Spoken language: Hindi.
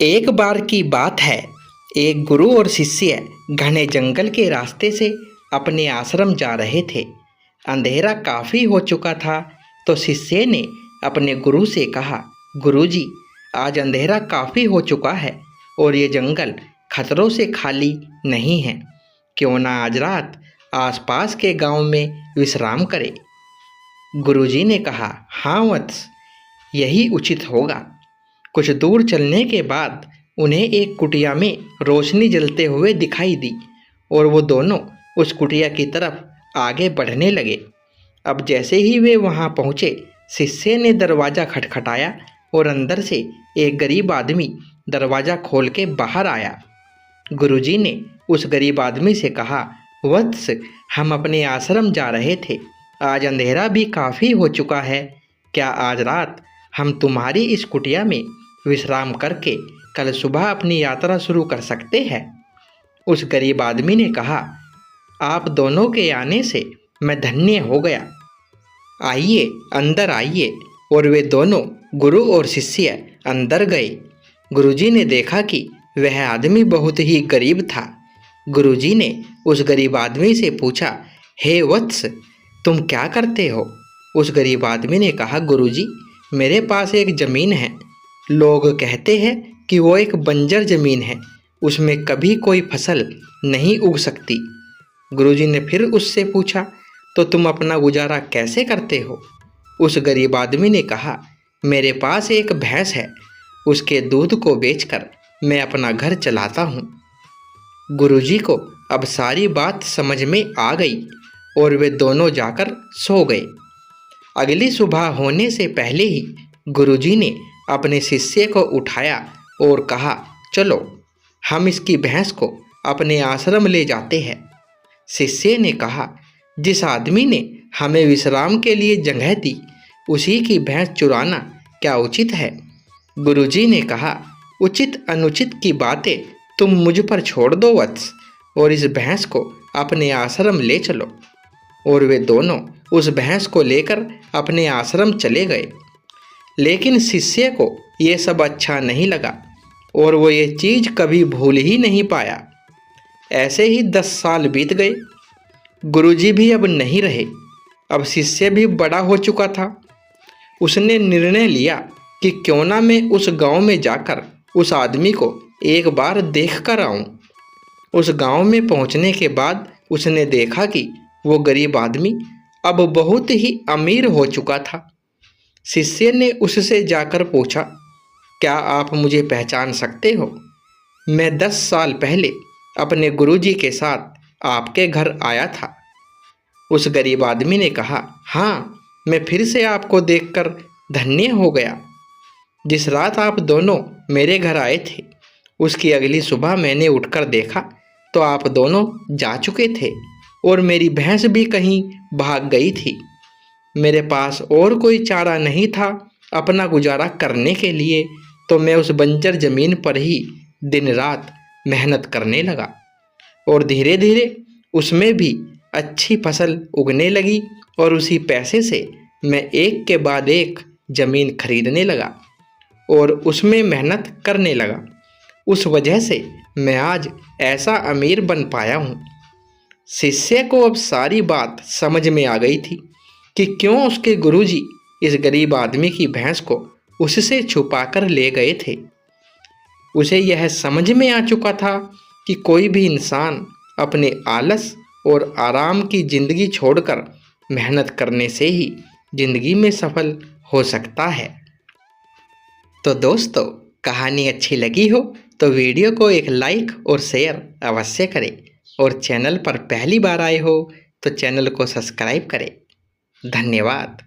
एक बार की बात है, एक गुरु और शिष्य घने जंगल के रास्ते से अपने आश्रम जा रहे थे। अंधेरा काफ़ी हो चुका था, तो शिष्य ने अपने गुरु से कहा, गुरुजी, आज अंधेरा काफ़ी हो चुका है और ये जंगल खतरों से खाली नहीं है। क्यों ना आज रात आसपास के गांव में विश्राम करें। गुरुजी ने कहा, हाँ वत्स, यही उचित होगा। कुछ दूर चलने के बाद उन्हें एक कुटिया में रोशनी जलते हुए दिखाई दी और वो दोनों उस कुटिया की तरफ आगे बढ़ने लगे। अब जैसे ही वे वहां पहुंचे, शिष्य ने दरवाज़ा खटखटाया और अंदर से एक गरीब आदमी दरवाज़ा खोल के बाहर आया। गुरुजी ने उस गरीब आदमी से कहा, वत्स, हम अपने आश्रम जा रहे थे। आज अंधेरा भी काफ़ी हो चुका है। क्या आज रात हम तुम्हारी इस कुटिया में विश्राम करके कल सुबह अपनी यात्रा शुरू कर सकते हैं? उस गरीब आदमी ने कहा, आप दोनों के आने से मैं धन्य हो गया। आइए, अंदर आइए। और वे दोनों गुरु और शिष्य अंदर गए। गुरुजी ने देखा कि वह आदमी बहुत ही गरीब था। गुरुजी ने उस गरीब आदमी से पूछा, हे वत्स, तुम क्या करते हो? उस गरीब आदमी ने कहा, गुरुजी, मेरे पास एक ज़मीन है। लोग कहते हैं कि वो एक बंजर ज़मीन है, उसमें कभी कोई फसल नहीं उग सकती। गुरुजी ने फिर उससे पूछा, तो तुम अपना गुजारा कैसे करते हो? उस गरीब आदमी ने कहा, मेरे पास एक भैंस है, उसके दूध को बेचकर मैं अपना घर चलाता हूँ। गुरुजी को अब सारी बात समझ में आ गई और वे दोनों जाकर सो गए। अगली सुबह होने से पहले ही गुरुजी ने अपने शिष्य को उठाया और कहा, चलो हम इसकी भैंस को अपने आश्रम ले जाते हैं। शिष्य ने कहा, जिस आदमी ने हमें विश्राम के लिए जगह दी, उसी की भैंस चुराना क्या उचित है? गुरुजी ने कहा, उचित अनुचित की बातें तुम मुझ पर छोड़ दो वत्स, और इस भैंस को अपने आश्रम ले चलो। और वे दोनों उस भैंस को लेकर अपने आश्रम चले गए। लेकिन शिष्य को ये सब अच्छा नहीं लगा और वो ये चीज़ कभी भूल ही नहीं पाया। ऐसे ही 10 साल बीत गए। गुरुजी भी अब नहीं रहे। अब शिष्य भी बड़ा हो चुका था। उसने निर्णय लिया कि क्यों ना मैं उस गांव में जाकर उस आदमी को एक बार देख कर आऊँ। उस गांव में पहुंचने के बाद उसने देखा कि वो गरीब आदमी अब बहुत ही अमीर हो चुका था। शिष्य ने उससे जाकर पूछा, क्या आप मुझे पहचान सकते हो? मैं 10 साल पहले अपने गुरुजी के साथ आपके घर आया था। उस गरीब आदमी ने कहा, हाँ, मैं फिर से आपको देखकर धन्य हो गया। जिस रात आप दोनों मेरे घर आए थे, उसकी अगली सुबह मैंने उठकर देखा तो आप दोनों जा चुके थे और मेरी भैंस भी कहीं भाग गई थी। मेरे पास और कोई चारा नहीं था अपना गुजारा करने के लिए, तो मैं उस बंजर ज़मीन पर ही दिन रात मेहनत करने लगा और धीरे धीरे उसमें भी अच्छी फसल उगने लगी और उसी पैसे से मैं एक के बाद एक ज़मीन खरीदने लगा और उसमें मेहनत करने लगा। उस वजह से मैं आज ऐसा अमीर बन पाया हूँ। शिष्य को अब सारी बात समझ में आ गई थी कि क्यों उसके गुरुजी इस गरीब आदमी की भैंस को उससे छुपाकर ले गए थे। उसे यह समझ में आ चुका था कि कोई भी इंसान अपने आलस और आराम की ज़िंदगी छोड़कर मेहनत करने से ही ज़िंदगी में सफल हो सकता है। तो दोस्तों, कहानी अच्छी लगी हो तो वीडियो को एक लाइक और शेयर अवश्य करें और चैनल पर पहली बार आए हो तो चैनल को सब्सक्राइब करें। धन्यवाद।